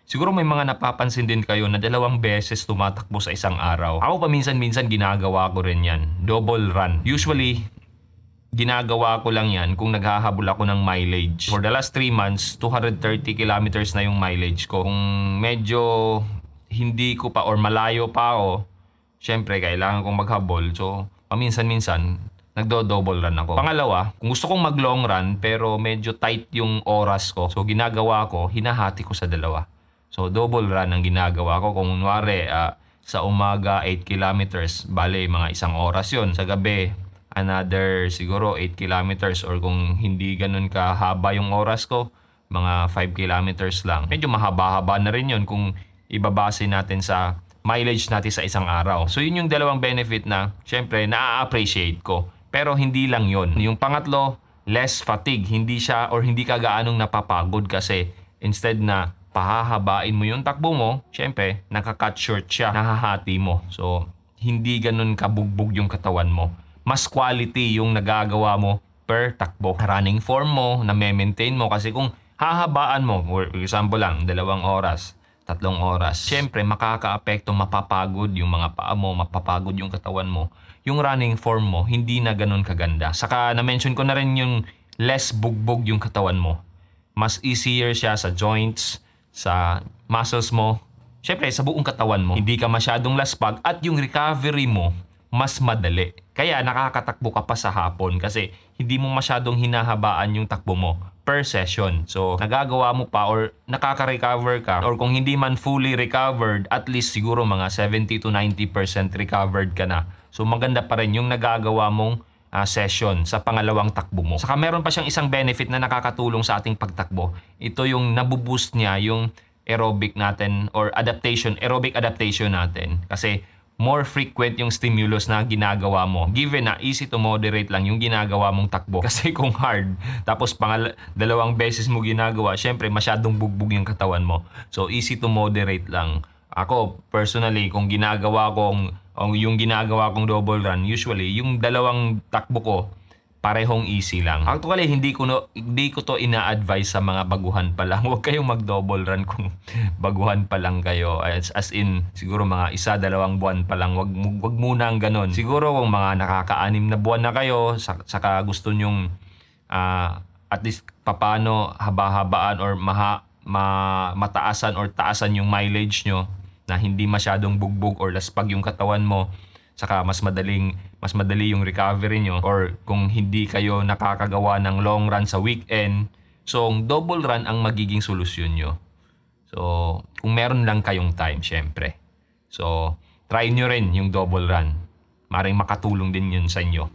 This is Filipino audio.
Siguro may mga napapansin din kayo na 2 beses tumatakbo sa isang araw. Ako paminsan-minsan ginagawa ko rin yan. Double run. Usually, ginagawa ko lang yan kung naghahabol ako ng mileage. For the last 3 months, 230 kilometers na yung mileage ko. Kung medyo hindi ko pa or malayo pa ako, syempre kailangan kong maghabol. So, paminsan-minsan, nagdo-double run ako. Pangalawa, kung gusto kong mag-long run pero medyo tight yung oras ko, so ginagawa ko, hinahati ko sa dalawa. So, double run ang ginagawa ko. Kung kunwari, sa umaga 8 kilometers, bale mga 1 oras yon. Sa gabi, another siguro 8 kilometers or kung hindi ganun kahaba yung oras ko, mga 5 kilometers lang. Medyo mahaba-haba na rin yun kung ibabase natin sa mileage natin sa isang araw. So yun yung dalawang benefit na syempre na-appreciate ko. Pero hindi lang yun. Yung pangatlo, less fatigue. Hindi siya or hindi ka gaanong napapagod kasi instead na pahahabain mo yung takbo mo, syempre naka-cut short siya, nahahati mo. So hindi ganun kabugbog yung katawan mo. Mas quality yung nagagawa mo per takbo. Running form mo, na-maintain mo kasi kung hahabaan mo, for example lang, 2 oras, 3 oras, syempre makaka-apekto, mapapagod yung mga paa mo, mapapagod yung katawan mo. Yung running form mo, hindi na ganun kaganda. Saka na-mention ko na rin yung less bugbog yung katawan mo. Mas easier siya sa joints, sa muscles mo, syempre sa buong katawan mo. Hindi ka masyadong laspag at yung recovery mo, mas madali. Kaya nakakatakbo ka pa sa hapon kasi hindi mo masyadong hinahabaan yung takbo mo per session. So, nagagawa mo pa or nakaka-recover ka or kung hindi man fully recovered, at least siguro mga 70 to 90% recovered ka na. So, maganda pa rin yung nagagawa mong session sa pangalawang takbo mo. Saka meron pa siyang isang benefit na nakakatulong sa ating pagtakbo. Ito yung nabuboost niya yung aerobic natin or aerobic adaptation natin. Kasi more frequent yung stimulus na ginagawa mo. Given na easy to moderate lang yung ginagawa mong takbo. Kasi kung hard, tapos 2 beses mo ginagawa, syempre masyadong bugbog yung katawan mo. So easy to moderate lang. Ako, personally, kung yung ginagawa kong double run, usually, yung 2 takbo ko, parehong easy lang. Actually, hindi ko to ina-advise sa mga baguhan pa lang. Huwag kayong mag-double run kung baguhan pa lang kayo. As in, siguro mga 1-2 buwan pa lang. Wag muna ang ganun. Siguro kung mga nakaka-6 na buwan na kayo, saka gusto nyong at least papano haba-habaan or mataasan or taasan yung mileage nyo na hindi masyadong bugbog or laspag yung katawan mo, saka mas madali yung recovery nyo, or kung hindi kayo nakakagawa ng long run sa weekend, so double run ang magiging solusyon nyo. So kung meron lang kayong time, syempre. So try nyo rin yung double run. Maring makatulong din yun sa inyo.